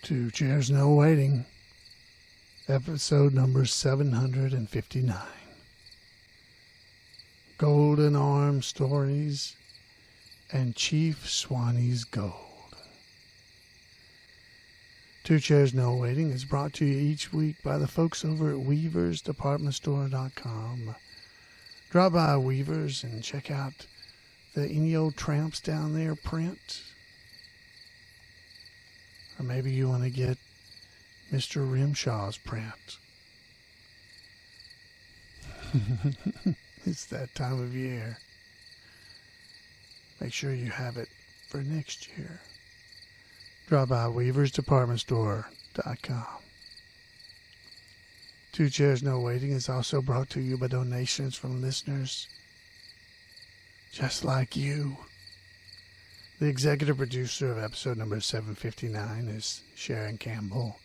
Two Chairs No Waiting, episode number 759. Golden Arm Stories and Chief Swanee's Gold. Two Chairs No Waiting is brought to you each week by the folks over at weaversdepartmentstore.com. Drop by Weavers and check out the Any Old Tramps Down There print. Or maybe you want to get Mr. Rimshaw's print. It's that time of year. Make sure you have it for next year. Drop by weaversdepartmentstore.com. Two Chairs No Waiting is also brought to you by donations from listeners just like you. The executive producer of episode number 759 is Sharon Campbell,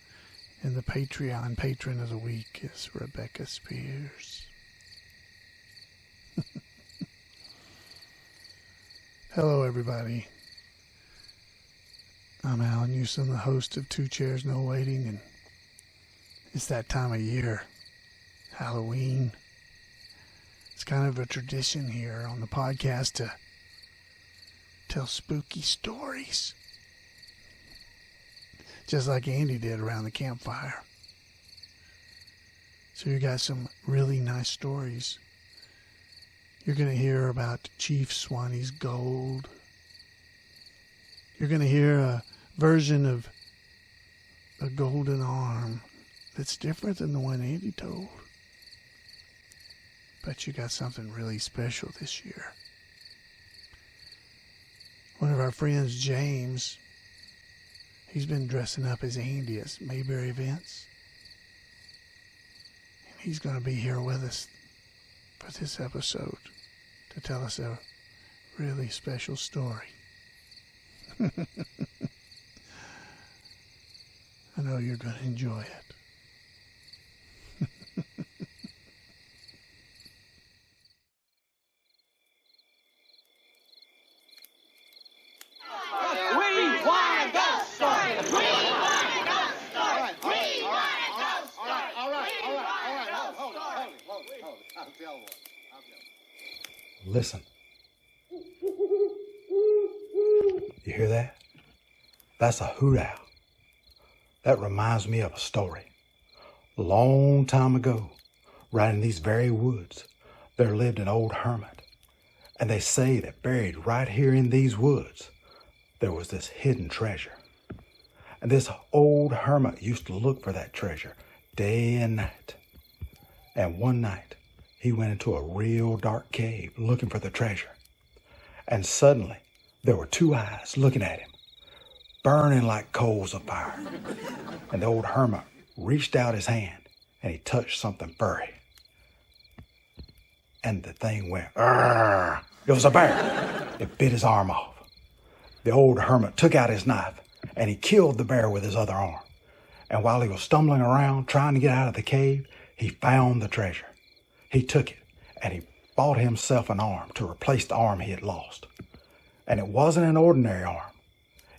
and the Patreon patron of the week is Rebecca Spears. Hello, everybody. I'm Allan Newsome, the host of Two Chairs No Waiting, and it's that time of year, Halloween. It's kind of a tradition here on the podcast to tell spooky stories, just like Andy did around the campfire. So you got some really nice stories. You're going to hear about Chief Swanee's Gold. You're going to hear a version of a golden arm that's different than the one Andy told. But you got something really special this year. One of our friends, James, he's been dressing up as Andy at Mayberry events. And he's going to be here with us for this episode to tell us a really special story. I know you're going to enjoy it. Listen. You hear that? That's a hoot owl. That reminds me of a story. A long time ago, right in these very woods, there lived an old hermit. And they say that buried right here in these woods, there was this hidden treasure. And this old hermit used to look for that treasure day and night. And one night, he went into a real dark cave looking for the treasure. And suddenly, there were two eyes looking at him, burning like coals of fire. And the old hermit reached out his hand and he touched something furry. And the thing went, "Arr!" It was a bear. It bit his arm off. The old hermit took out his knife and he killed the bear with his other arm. And while he was stumbling around trying to get out of the cave, he found the treasure. He took it and he bought himself an arm to replace the arm he had lost. And it wasn't an ordinary arm.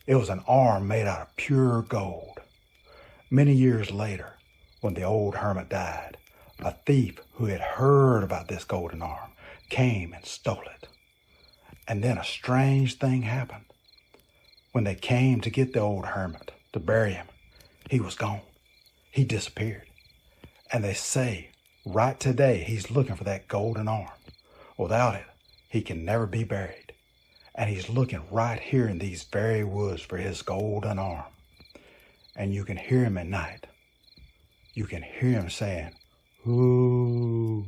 It was an arm made out of pure gold. Many years later, when the old hermit died, a thief who had heard about this golden arm came and stole it. And then a strange thing happened. When they came to get the old hermit to bury him, he was gone. He disappeared. And they say right today he's looking for that golden arm. Without it, he can never be buried. And he's looking right here in these very woods for his golden arm. And you can hear him at night. You can hear him saying, "Who,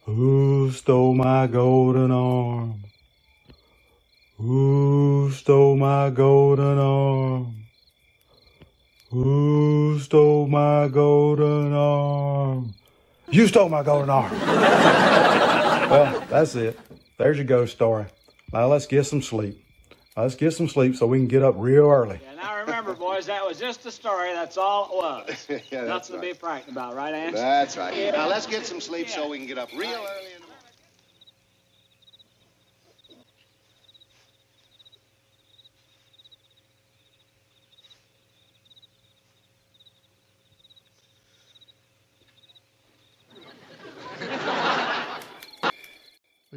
who stole my golden arm? Who stole my golden arm? Who stole my golden arm?" You stole my golden arm. Well, that's it. There's your ghost story. Now let's get some sleep. Let's get some sleep so we can get up real early. Yeah, now remember, boys, that was just a story. That's all it was. Yeah, Nothing to be frightened about, right, Ange? That's right. Yeah. Now let's get some sleep so we can get up real early in the morning.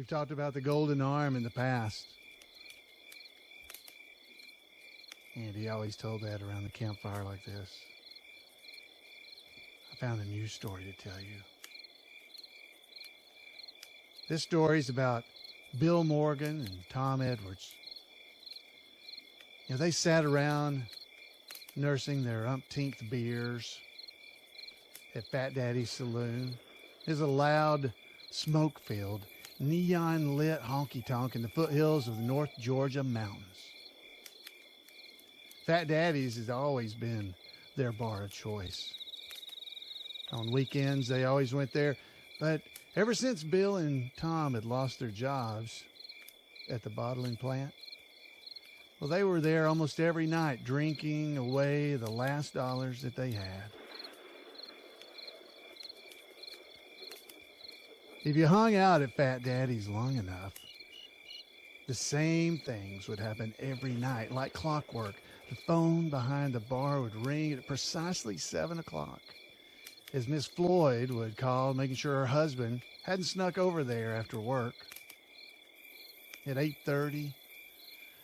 We've talked about the golden arm in the past. And he always told that around the campfire like this. I found a new story to tell you. This story is about Bill Morgan and Tom Edwards. You know, they sat around nursing their umpteenth beers at Fat Daddy's Saloon. There's a loud, smoke-filled, neon-lit honky-tonk in the foothills of the North Georgia mountains. Fat Daddy's has always been their bar of choice. On weekends, they always went there, but ever since Bill and Tom had lost their jobs at the bottling plant, well, they were there almost every night drinking away the last dollars that they had. If you hung out at Fat Daddy's long enough, the same things would happen every night, like clockwork. The phone behind the bar would ring at precisely 7 o'clock, as Miss Floyd would call, making sure her husband hadn't snuck over there after work. At 8:30,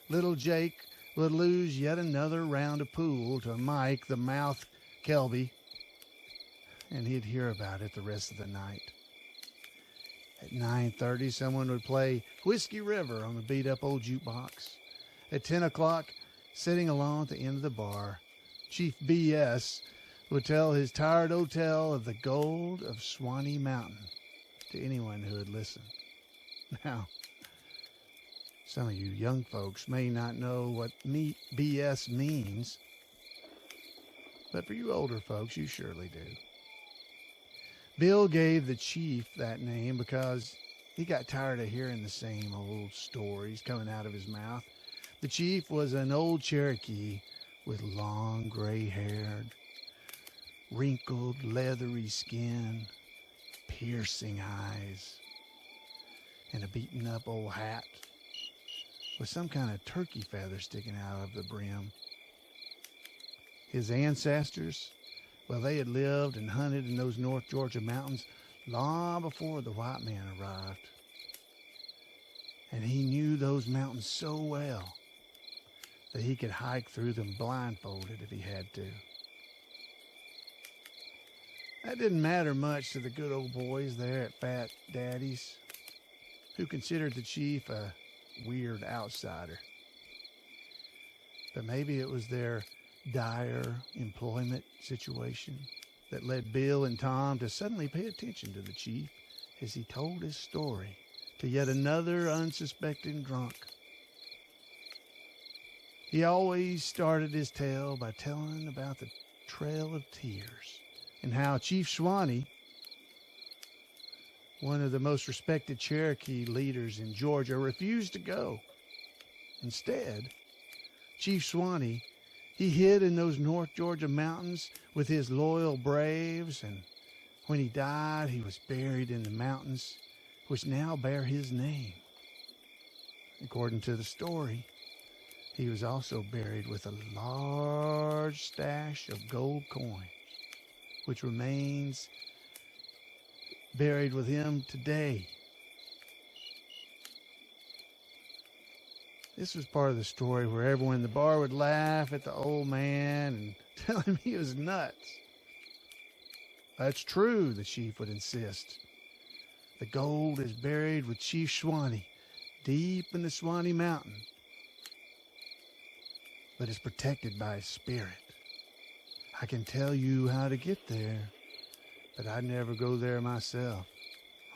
little Jake would lose yet another round of pool to Mike the Mouth Kelby, and he'd hear about it the rest of the night. At 9:30, someone would play Whiskey River on the beat-up old jukebox. At 10 o'clock, sitting alone at the end of the bar, Chief B.S. would tell his tired old tale of the gold of Swanee Mountain to anyone who would listen. Now, some of you young folks may not know what BS means, but for you older folks, you surely do. Bill gave the chief that name because he got tired of hearing the same old stories coming out of his mouth. The chief was an old Cherokee with long gray hair, wrinkled, leathery skin, piercing eyes, and a beaten-up old hat with some kind of turkey feather sticking out of the brim. His ancestors, well, they had lived and hunted in those North Georgia mountains long before the white man arrived. And he knew those mountains so well that he could hike through them blindfolded if he had to. That didn't matter much to the good old boys there at Fat Daddy's, who considered the chief a weird outsider. But maybe it was their dire employment situation that led Bill and Tom to suddenly pay attention to the chief as he told his story to yet another unsuspecting drunk. He always started his tale by telling about the Trail of Tears and how Chief Swanee, one of the most respected Cherokee leaders in Georgia, refused to go. Instead, Chief Swanee, he hid in those North Georgia mountains with his loyal braves, and when he died, he was buried in the mountains which now bear his name. According to the story, he was also buried with a large stash of gold coins, which remains buried with him today. This was part of the story where everyone in the bar would laugh at the old man and tell him he was nuts. That's true, the chief would insist. The gold is buried with Chief Swanee deep in the Swanee Mountain, but it's protected by his spirit. I can tell you how to get there, but I'd never go there myself.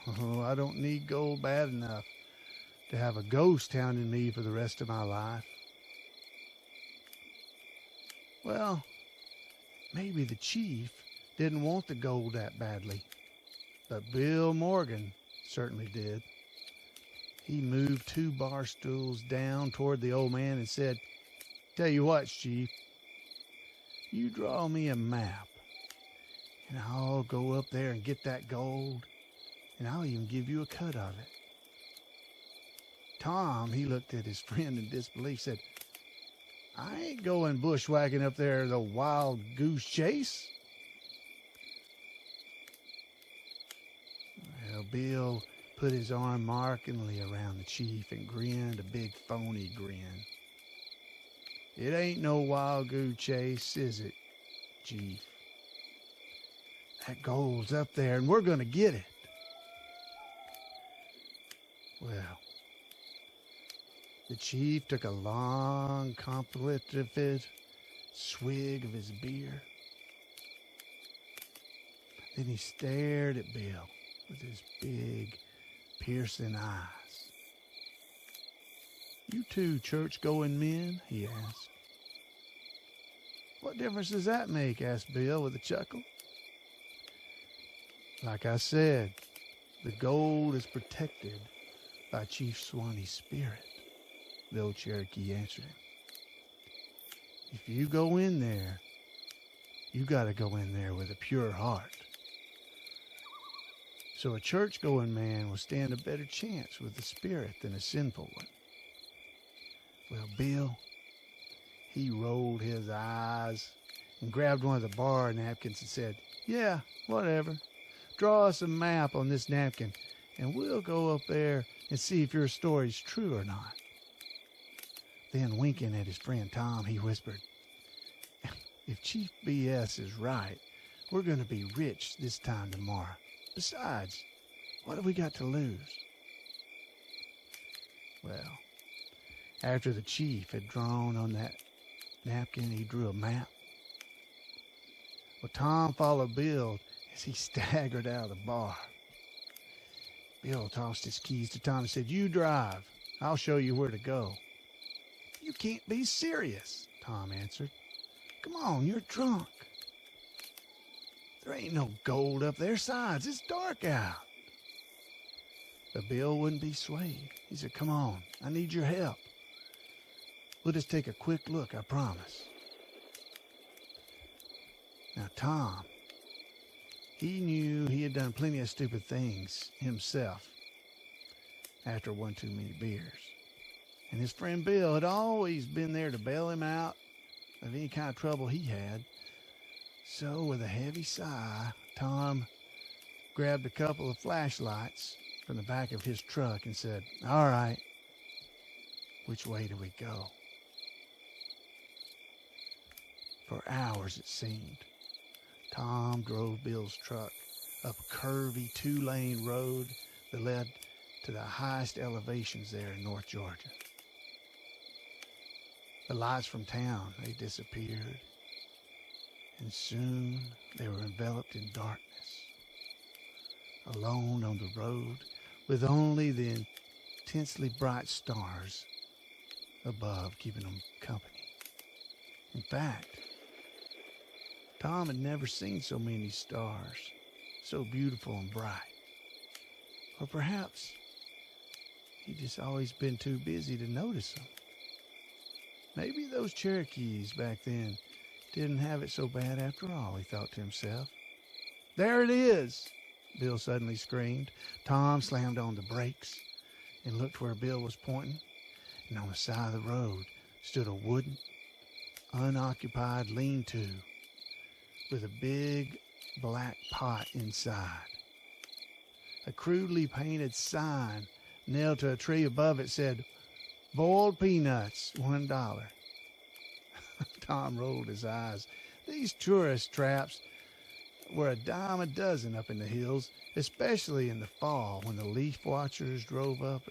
Oh, I don't need gold bad enough to have a ghost hounding me for the rest of my life. Well, maybe the chief didn't want the gold that badly, but Bill Morgan certainly did. He moved 2 bar stools down toward the old man and said, "Tell you what, Chief, you draw me a map, and I'll go up there and get that gold, and I'll even give you a cut of it." Tom, he looked at his friend in disbelief, said, "I ain't going bushwhacking up there the wild goose chase." Well, Bill, put his arm mockingly around the chief and grinned a big phony grin. "It ain't no wild goose chase, is it, Chief? That gold's up there and we're going to get it." Well, the chief took a long, contemplative swig of his beer. Then he stared at Bill with his big, piercing eyes. "You two church-going men?" he asked. "What difference does that make?" asked Bill with a chuckle. "Like I said, the gold is protected by Chief Swanee's spirit," the old Cherokee answered him. "If you go in there, you got to go in there with a pure heart. So a church-going man will stand a better chance with the spirit than a sinful one." Well, Bill, he rolled his eyes and grabbed one of the bar napkins and said, "Yeah, whatever. Draw us a map on this napkin, and we'll go up there and see if your story's true or not." Then, winking at his friend Tom, he whispered, "If Chief B.S. is right, we're going to be rich this time tomorrow. Besides, what have we got to lose?" Well, after the chief had drawn on that napkin, he drew a map. Well, Tom followed Bill as he staggered out of the bar. Bill tossed his keys to Tom and said, "You drive. I'll show you where to go." "You can't be serious," Tom answered. "Come on, you're drunk. There ain't no gold up there. Besides, it's dark out." But Bill wouldn't be swayed. He said, "Come on, I need your help. We'll just take a quick look, I promise." Now, Tom, he knew he had done plenty of stupid things himself after one too many beers. And his friend Bill had always been there to bail him out of any kind of trouble he had. So, with a heavy sigh, Tom grabbed a couple of flashlights from the back of his truck and said, "All right, which way do we go?" For hours, it seemed, Tom drove Bill's truck up a curvy two-lane road that led to the highest elevations there in North Georgia. The lights from town, they disappeared, and soon they were enveloped in darkness, alone on the road with only the intensely bright stars above keeping them company. In fact, Tom had never seen so many stars, so beautiful and bright. Or perhaps he'd just always been too busy to notice them. Maybe those Cherokees back then didn't have it so bad after all, he thought to himself. "There it is!" Bill suddenly screamed. Tom slammed on the brakes and looked where Bill was pointing, and on the side of the road stood a wooden, unoccupied lean-to with a big black pot inside. A crudely painted sign nailed to a tree above it said, "Boiled peanuts, $1." Tom rolled his eyes. These tourist traps were a dime a dozen up in the hills, especially in the fall when the leaf watchers drove up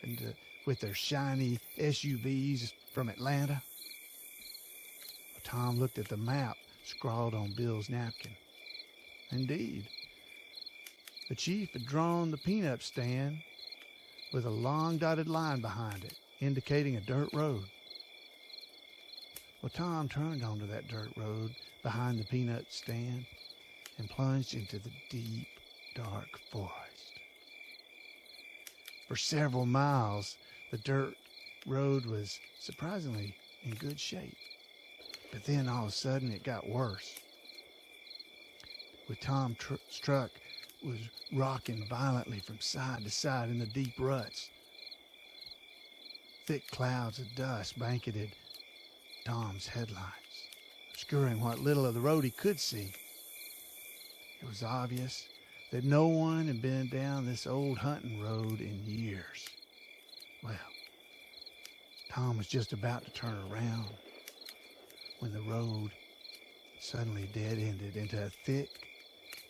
with their shiny SUVs from Atlanta. Tom looked at the map scrawled on Bill's napkin. Indeed, the chief had drawn the peanut stand with a long dotted line behind it, indicating a dirt road. Well, Tom turned onto that dirt road behind the peanut stand and plunged into the deep, dark forest. For several miles, the dirt road was surprisingly in good shape. But then all of a sudden it got worse. With Tom's truck was rocking violently from side to side in the deep ruts. Thick clouds of dust blanketed Tom's headlights, obscuring what little of the road he could see. It was obvious that no one had been down this old hunting road in years. Well, Tom was just about to turn around when the road suddenly dead-ended into a thick,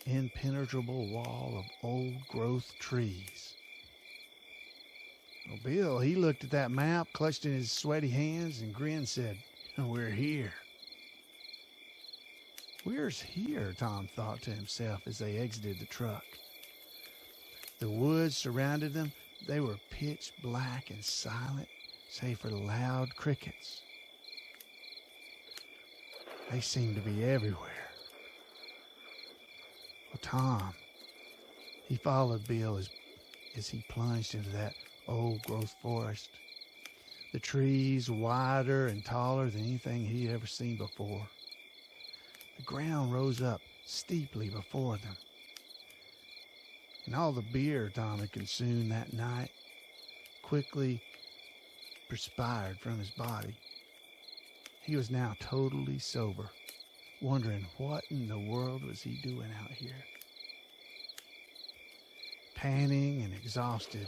impenetrable wall of old-growth trees. Well, Bill, he looked at that map, clutched in his sweaty hands, and grinned, said, "We're here." "Where's here?" Tom thought to himself as they exited the truck. The woods surrounded them. They were pitch black and silent, save for the loud crickets. They seemed to be everywhere. Well, Tom, he followed Bill as he plunged into that old-growth forest. The trees wider and taller than anything he'd ever seen before. The ground rose up steeply before them. And all the beer Tom had consumed that night quickly perspired from his body. He was now totally sober, wondering what in the world was he doing out here. Panting and exhausted,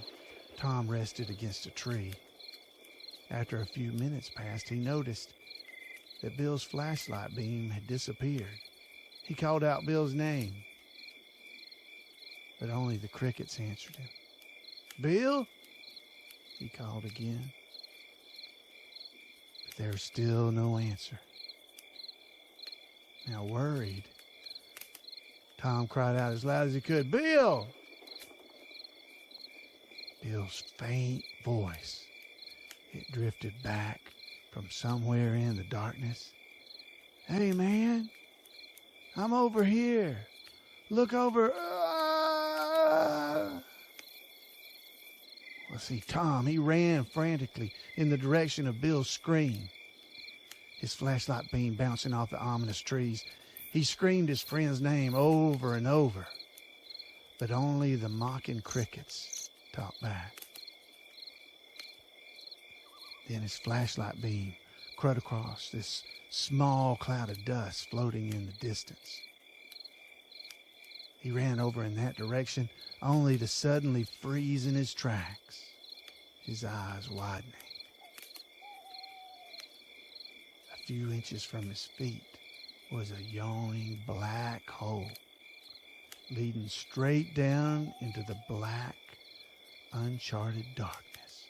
Tom rested against a tree. After a few minutes passed, he noticed that Bill's flashlight beam had disappeared. He called out Bill's name, but only the crickets answered him. "Bill?" he called again. But there was still no answer. Now worried, Tom cried out as loud as he could, "Bill!" Bill's faint voice, it drifted back from somewhere in the darkness. "Hey, man, I'm over here. Look over. Well, see, Tom, he ran frantically in the direction of Bill's scream. His flashlight beam bouncing off the ominous trees. He screamed his friend's name over and over, but only the mocking crickets talked back. Then his flashlight beam cut across this small cloud of dust floating in the distance. He ran over in that direction, only to suddenly freeze in his tracks, his eyes widening. A few inches from his feet was a yawning black hole, leading straight down into the black, uncharted darkness.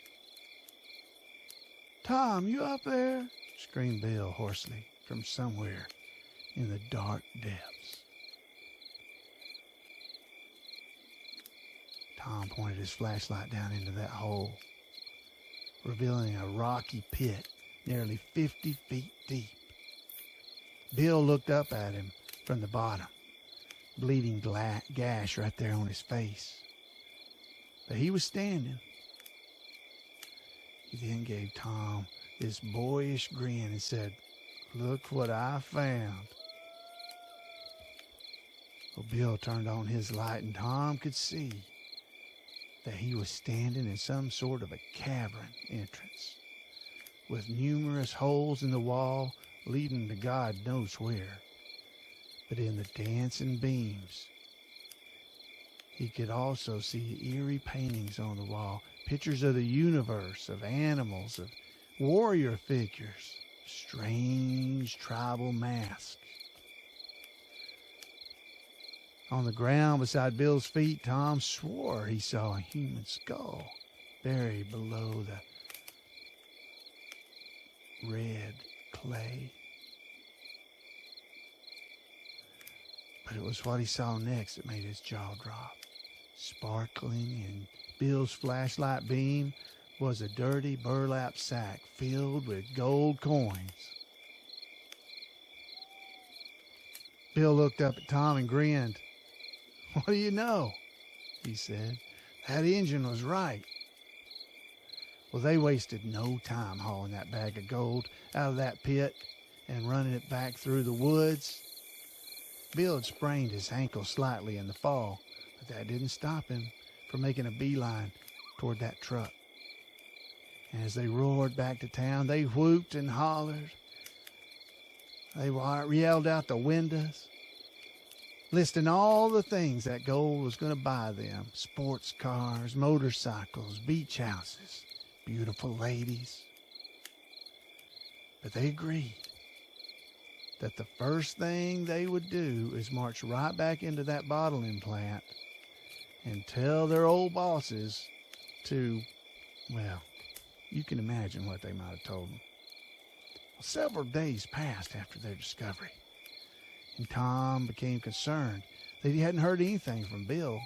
"Tom, you up there?" screamed Bill hoarsely from somewhere in the dark depths. Tom pointed his flashlight down into that hole, revealing a rocky pit nearly 50 feet deep. Bill looked up at him from the bottom, bleeding gash right there on his face. But he was standing. He then gave Tom this boyish grin and said, "Look what I found." Well, Bill turned on his light, and Tom could see that he was standing in some sort of a cavern entrance with numerous holes in the wall leading to God knows where. But in the dancing beams, he could also see eerie paintings on the wall, pictures of the universe, of animals, of warrior figures, strange tribal masks. On the ground beside Bill's feet, Tom swore he saw a human skull buried below the red clay. But it was what he saw next that made his jaw drop. Sparkling in Bill's flashlight beam was a dirty burlap sack filled with gold coins. Bill looked up at Tom and grinned. "What do you know?" he said. "That engine was right." Well, they wasted no time hauling that bag of gold out of that pit and running it back through the woods. Bill had sprained his ankle slightly in the fall, but that didn't stop him from making a beeline toward that truck. And as they roared back to town, they whooped and hollered. They yelled out the windows. listing all the things that gold was going to buy them: sports cars, motorcycles, beach houses, beautiful ladies. But they agreed that the first thing they would do is march right back into that bottling plant and tell their old bosses to, well, you can imagine what they might have told them. Well, several days passed after their discovery, and Tom became concerned that he hadn't heard anything from Bill.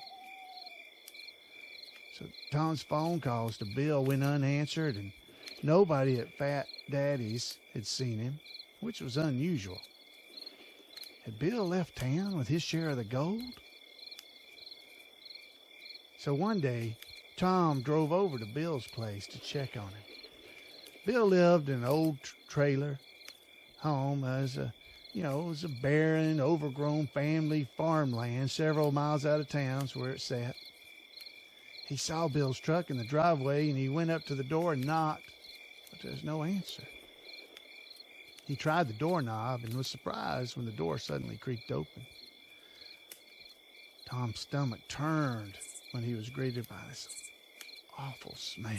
So Tom's phone calls to Bill went unanswered, and nobody at Fat Daddy's had seen him, which was unusual. Had Bill left town with his share of the gold? So one day, Tom drove over to Bill's place to check on him. Bill lived in an old trailer home as a, it was a barren, overgrown family farmland several miles out of town's where it sat. He saw Bill's truck in the driveway, and he went up to the door and knocked, but there's no answer. He tried the doorknob and was surprised when the door suddenly creaked open. Tom's stomach turned when he was greeted by this awful smell.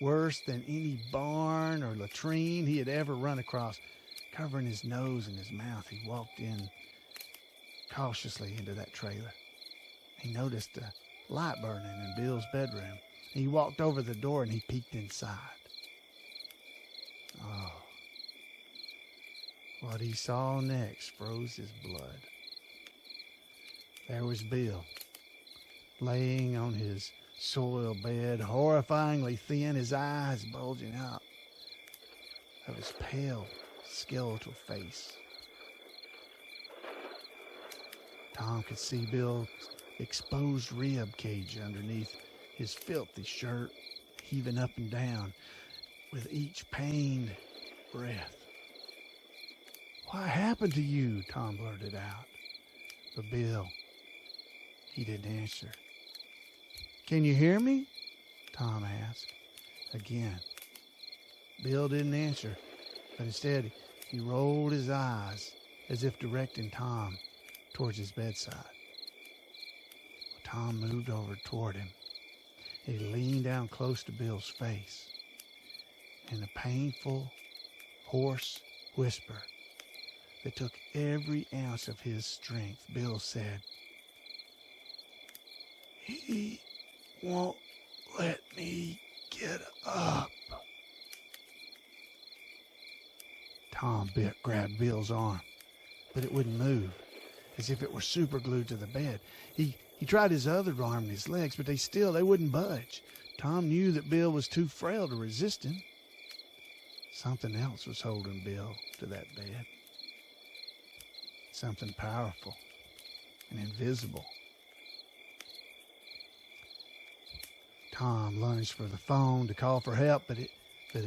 Worse than any barn or latrine he had ever run across. Covering his nose and his mouth, he walked in cautiously into that trailer. He noticed a light burning in Bill's bedroom. He walked over the door and he peeked inside. Oh, what he saw next froze his blood. There was Bill, laying on his soil bed, horrifyingly thin, his eyes bulging out of his pale, skeletal face. Tom could see Bill's exposed rib cage underneath his filthy shirt, heaving up and down with each pained breath. "What happened to you?" Tom blurted out. But Bill, he didn't answer. "Can you hear me?" Tom asked. Again, Bill didn't answer, but instead he rolled his eyes as if directing Tom towards his bedside. Tom moved over toward him. He leaned down close to Bill's face. In a painful, hoarse whisper that took every ounce of his strength, Bill said, "He won't let me get up." Tom grabbed Bill's arm, but it wouldn't move, as if it were superglued to the bed. He tried his other arm and his legs, but they wouldn't budge. Tom knew that Bill was too frail to resist him. Something else was holding Bill to that bed. Something powerful and invisible. Tom lunged for the phone to call for help, but it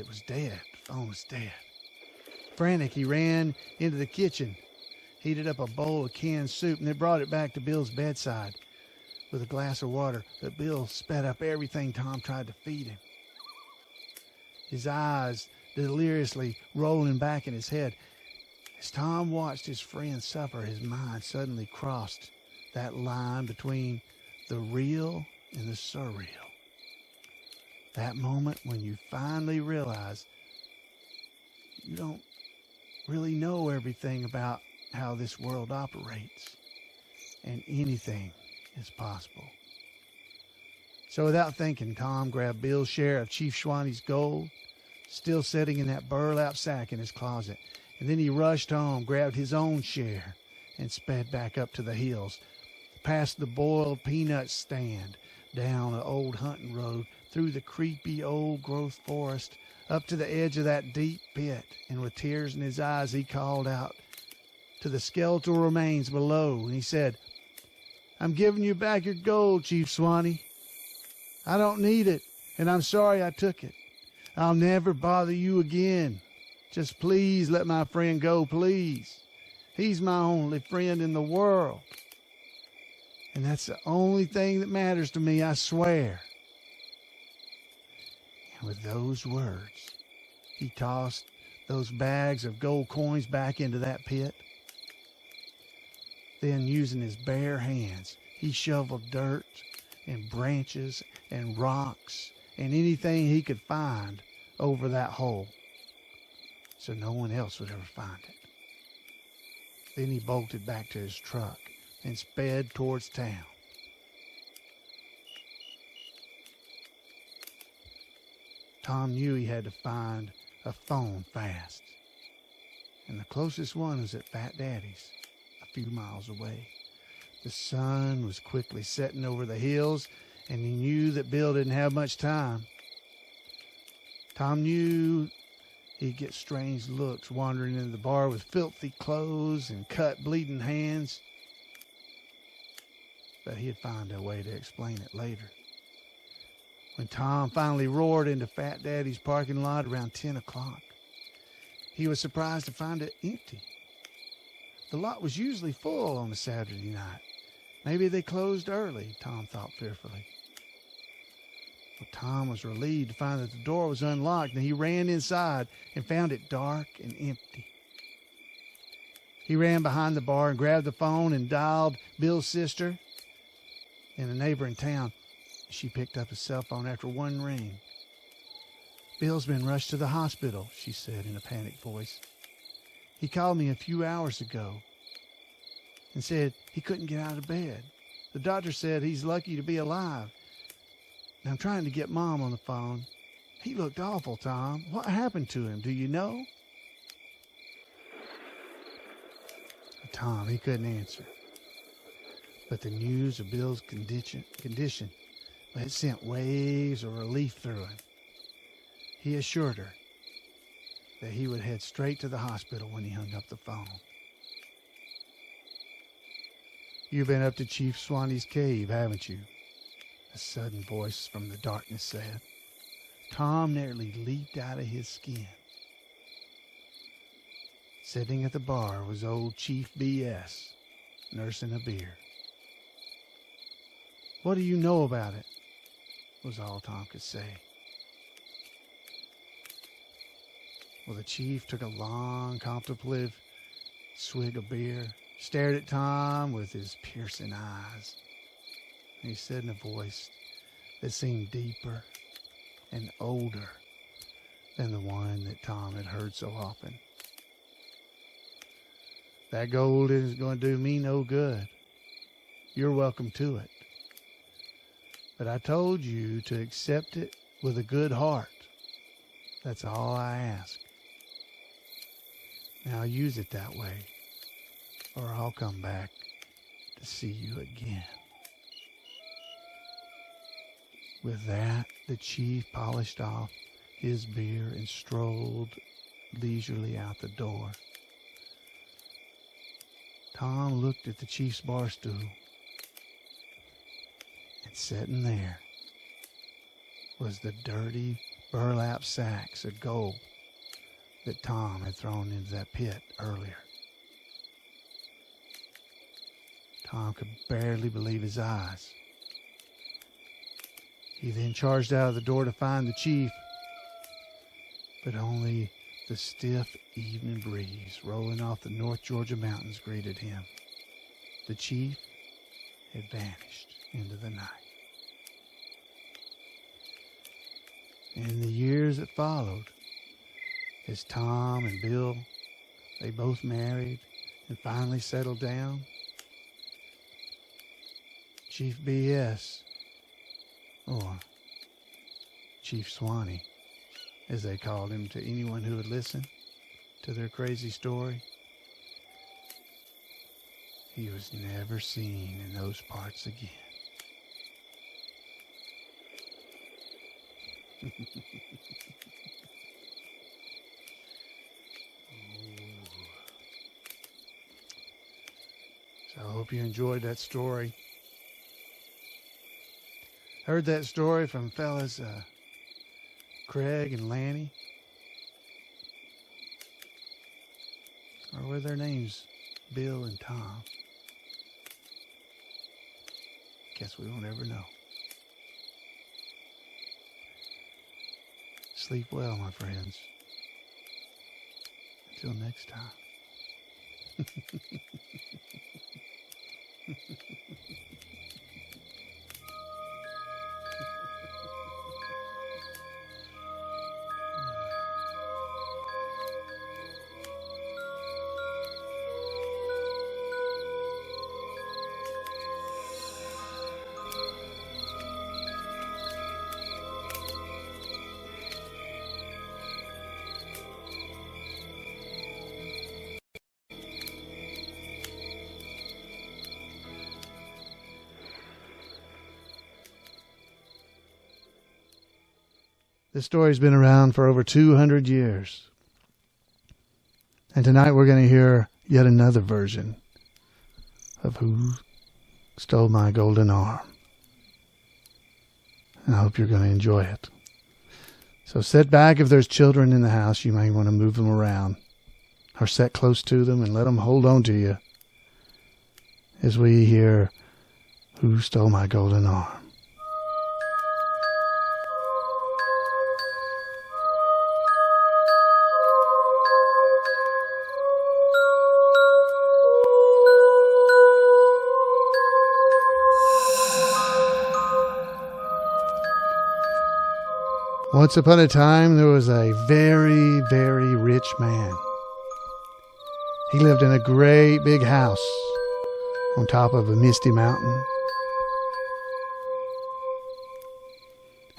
was dead. The phone was dead. Frantic, he ran into the kitchen, heated up a bowl of canned soup, and then brought it back to Bill's bedside with a glass of water. But Bill spat up everything Tom tried to feed him. His eyes deliriously rolling back in his head. As Tom watched his friend suffer, his mind suddenly crossed that line between the real and the surreal. That moment when you finally realize you don't really know everything about how this world operates, and anything is possible. So without thinking, Tom grabbed Bill's share of Chief Swanee's gold, still sitting in that burlap sack in his closet, and then he rushed home, grabbed his own share, and sped back up to the hills, past the boiled peanut stand, down an old hunting road, through the creepy old-growth forest, up to the edge of that deep pit, and with tears in his eyes, he called out to the skeletal remains below, and he said, "I'm giving you back your gold, Chief Swanee. I don't need it, and I'm sorry I took it. I'll never bother you again. Just please let my friend go, please. He's my only friend in the world. And that's the only thing that matters to me, I swear." And with those words, he tossed those bags of gold coins back into that pit. Then, using his bare hands, he shoveled dirt and branches and rocks and anything he could find over that hole so no one else would ever find it. Then he bolted back to his truck and sped towards town. Tom knew he had to find a phone fast, and the closest one was at Fat Daddy's, a few miles away. The sun was quickly setting over the hills, and he knew that Bill didn't have much time. Tom knew he'd get strange looks wandering into the bar with filthy clothes and cut, bleeding hands, but he'd find a way to explain it later. When Tom finally roared into Fat Daddy's parking lot around 10 o'clock, he was surprised to find it empty. The lot was usually full on a Saturday night. Maybe they closed early, Tom thought fearfully. Well, Tom was relieved to find that the door was unlocked, and he ran inside and found it dark and empty. He ran behind the bar and grabbed the phone and dialed Bill's sister in a neighboring town. She picked up his cell phone after one ring. "Bill's been rushed to the hospital," she said in a panicked voice. "He called me a few hours ago and said he couldn't get out of bed. The doctor said he's lucky to be alive. And I'm trying to get Mom on the phone. He looked awful, Tom. What happened to him? Do you know?" Tom, he couldn't answer. But the news of Bill's condition it sent waves of relief through him. He assured her that he would head straight to the hospital when he hung up the phone. "You've been up to Chief Swanee's cave, haven't you?" a sudden voice from the darkness said. Tom nearly leaped out of his skin. Sitting at the bar was old Chief B.S., nursing a beer. "What do you know about it?" was all Tom could say. Well, the chief took a long, contemplative swig of beer, stared at Tom with his piercing eyes. He said in a voice that seemed deeper and older than the one that Tom had heard so often. "That gold isn't going to do me no good. You're welcome to it. But I told you to accept it with a good heart. That's all I ask. Now use it that way, or I'll come back to see you again." With that, the chief polished off his beer and strolled leisurely out the door. Tom looked at the chief's bar stool, and sitting there was the dirty burlap sacks of gold that Tom had thrown into that pit earlier. Tom could barely believe his eyes. He then charged out of the door to find the chief, but only the stiff evening breeze rolling off the North Georgia mountains greeted him. The chief had vanished into the night. In the years that followed, as Tom and Bill, they both married and finally settled down, Chief B.S., or Chief Swanee, as they called him to anyone who would listen to their crazy story, he was never seen in those parts again. So I hope you enjoyed that story. Heard that story from fellas Craig and Lanny. Or were their names Bill and Tom? Guess we won't ever know. Sleep well, my friends. Until next time. This story's been around for over 200 years. And tonight we're going to hear yet another version of Who Stole My Golden Arm. And I hope you're going to enjoy it. So sit back. If there's children in the house, you may want to move them around or sit close to them and let them hold on to you as we hear Who Stole My Golden Arm. Once upon a time, there was a very, very rich man. He lived in a great big house on top of a misty mountain.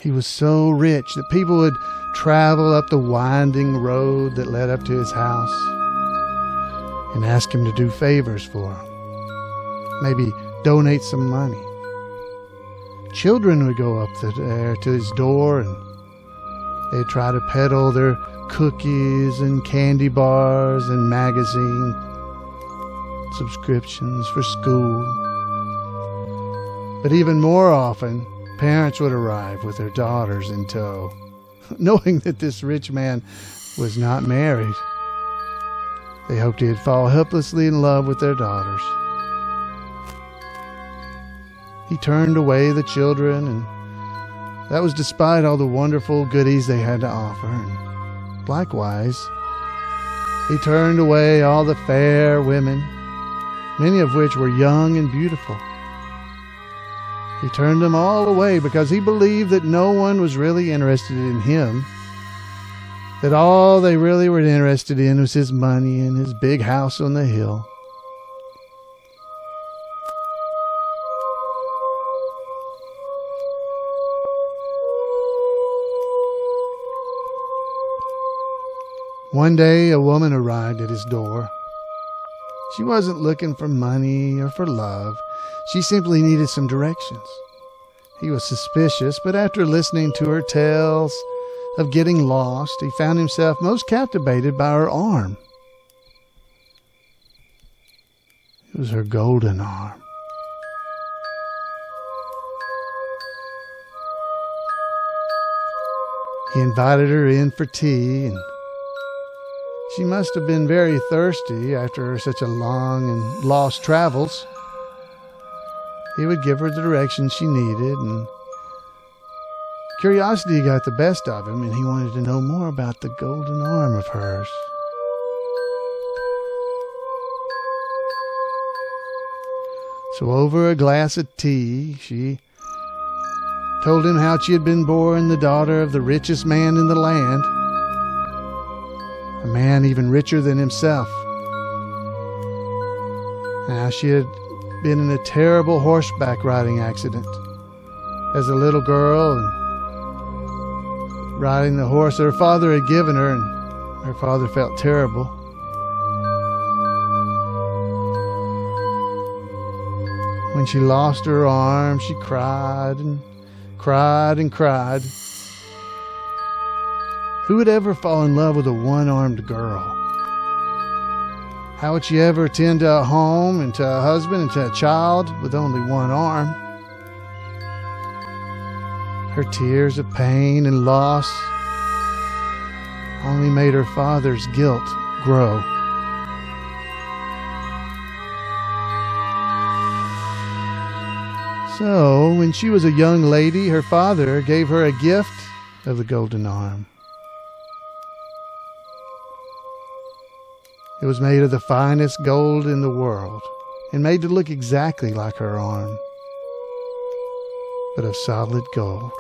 He was so rich that people would travel up the winding road that led up to his house and ask him to do favors for them. Maybe donate some money. Children would go up there to his door and they'd try to peddle their cookies and candy bars and magazine subscriptions for school. But even more often, parents would arrive with their daughters in tow, knowing that this rich man was not married. They hoped he'd fall helplessly in love with their daughters. He turned away the children, and that was despite all the wonderful goodies they had to offer. And likewise, he turned away all the fair women, many of which were young and beautiful. He turned them all away because he believed that no one was really interested in him, that all they really were interested in was his money and his big house on the hill. One day, a woman arrived at his door. She wasn't looking for money or for love. She simply needed some directions. He was suspicious, but after listening to her tales of getting lost, he found himself most captivated by her arm. It was her golden arm. He invited her in for tea, and she must have been very thirsty after such a long and lost travels. He would give her the directions she needed, and curiosity got the best of him, and he wanted to know more about the golden arm of hers. So over a glass of tea, she told him how she had been born the daughter of the richest man in the land, a man even richer than himself. Now, she had been in a terrible horseback riding accident as a little girl, and riding the horse that her father had given her, and her father felt terrible. When she lost her arm, she cried and cried and cried. Who would ever fall in love with a one-armed girl? How would she ever tend to a home and to a husband and to a child with only one arm? Her tears of pain and loss only made her father's guilt grow. So, when she was a young lady, her father gave her a gift of the golden arm. It was made of the finest gold in the world, and made to look exactly like her arm, but of solid gold.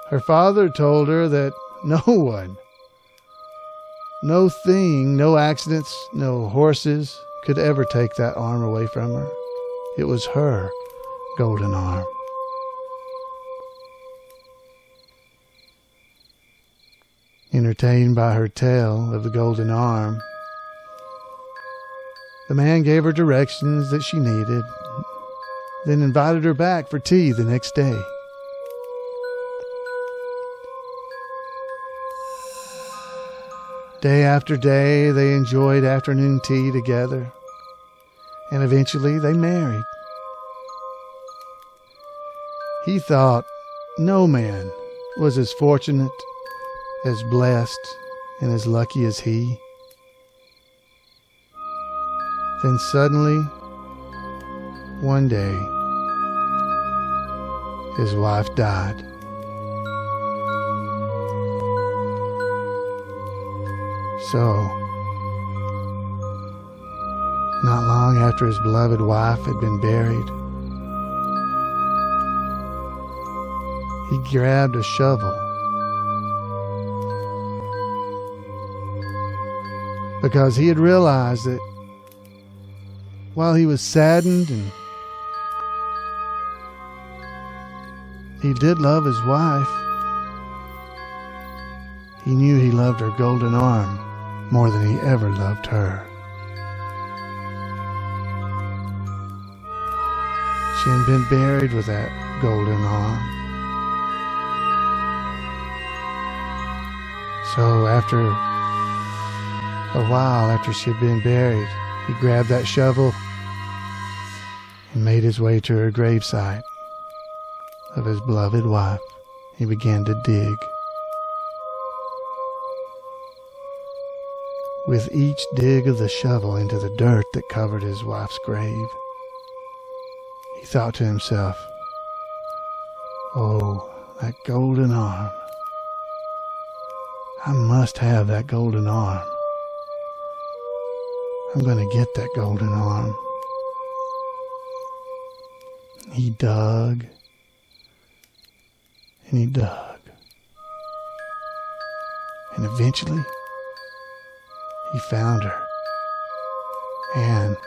Her father told her that no one, no thing, no accidents, no horses could ever take that arm away from her. It was her golden arm. Entertained by her tale of the golden arm, the man gave her directions that she needed, then invited her back for tea the next day. Day after day, they enjoyed afternoon tea together, and eventually they married. He thought no man was as fortunate, as blessed, and as lucky as he. Then suddenly, one day, his wife died. So, not long after his beloved wife had been buried, he grabbed a shovel because he had realized that while he was saddened and he did love his wife, he knew he loved her golden arm more than he ever loved her. She had been buried with that golden arm. So after a while after she had been buried, he grabbed that shovel and made his way to her gravesite of his beloved wife. He began to dig. With each dig of the shovel into the dirt that covered his wife's grave, he thought to himself, "Oh, that golden arm. I must have that golden arm. I'm going to get that golden arm." He dug, and he dug, and eventually he found her and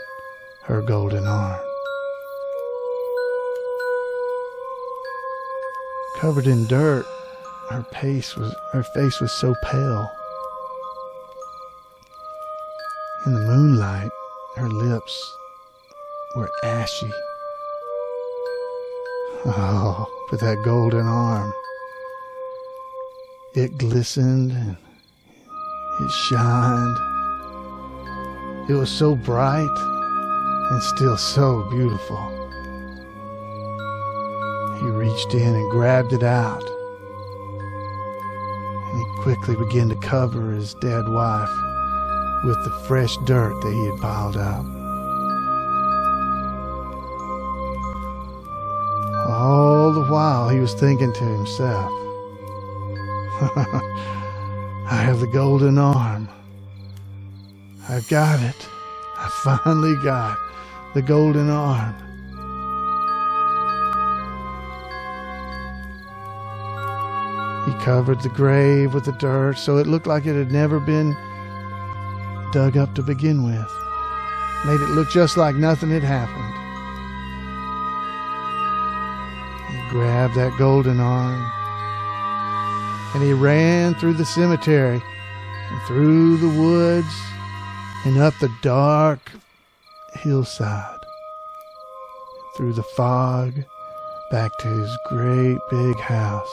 her golden arm. Covered in dirt, her face was so pale. In the moonlight, her lips were ashy. Oh, but that golden arm, it glistened and it shined. It was so bright and still so beautiful. He reached in and grabbed it out, and he quickly began to cover his dead wife with the fresh dirt that he had piled up. All the while he was thinking to himself, I have the golden arm. I've got it. I finally got the golden arm. He covered the grave with the dirt so it looked like it had never been dug up to begin with. Made it look just like nothing had happened. He grabbed that golden arm and he ran through the cemetery and through the woods and up the dark hillside, through the fog, back to his great big house.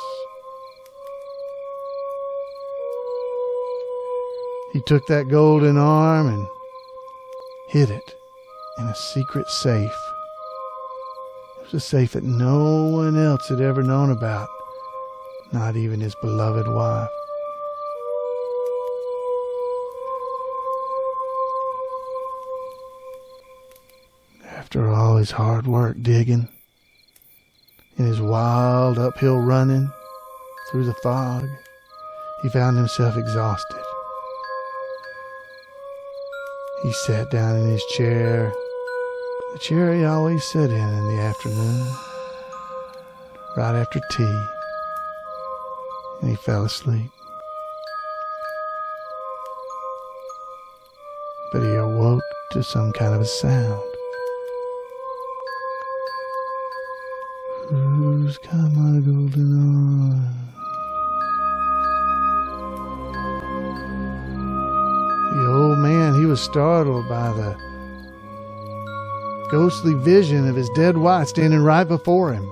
He took that golden arm and hid it in a secret safe. It was a safe that no one else had ever known about, not even his beloved wife. After all his hard work digging, and his wild uphill running through the fog, he found himself exhausted. He sat down in his chair, the chair he always sat in the afternoon, right after tea, and he fell asleep. But he awoke to some kind of a sound. Who's got my golden arm? The old man, he was startled by the ghostly vision of his dead wife standing right before him.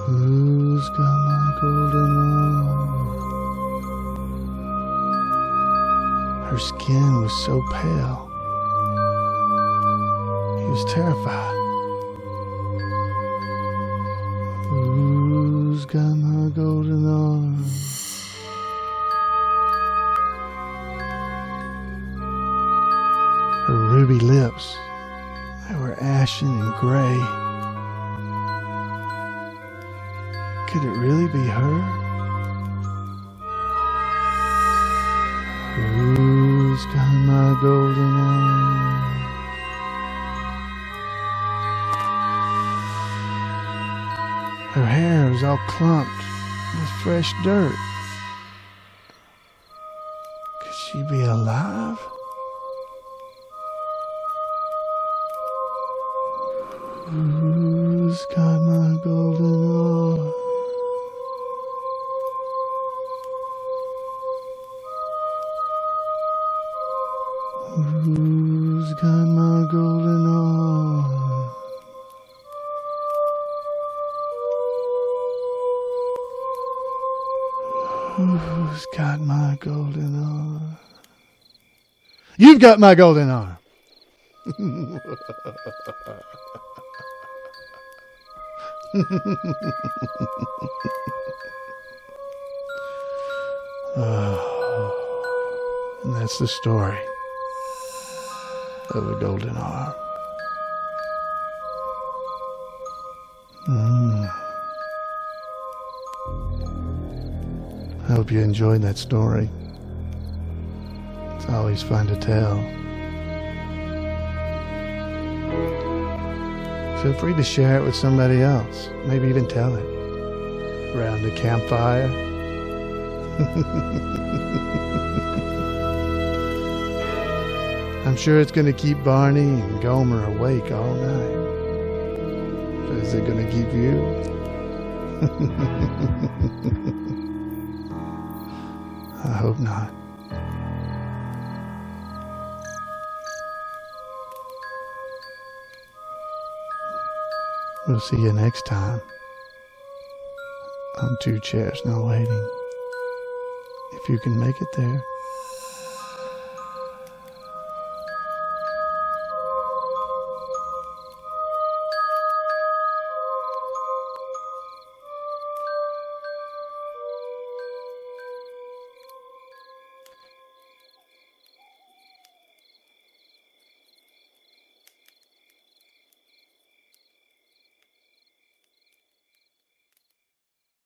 Who's got my golden arm? Her skin was so pale. He was terrified. Who's got my golden arm? Her ruby lips, they were ashen and gray. Could it really be her? Who's got my golden arm? Her hair was all clumped with fresh dirt. Could she be alive? Who's got my golden arm? Who's got my golden arm? Who's got my golden arm? You've got my golden arm. And that's the story of the golden arm. I hope you enjoyed that story. It's always fun to tell. Feel free to share it with somebody else. Maybe even tell it around the campfire. I'm sure it's going to keep Barney and Gomer awake all night. But is it going to keep you? I hope not. We'll see you next time on Two Chairs No Waiting. If you can make it there.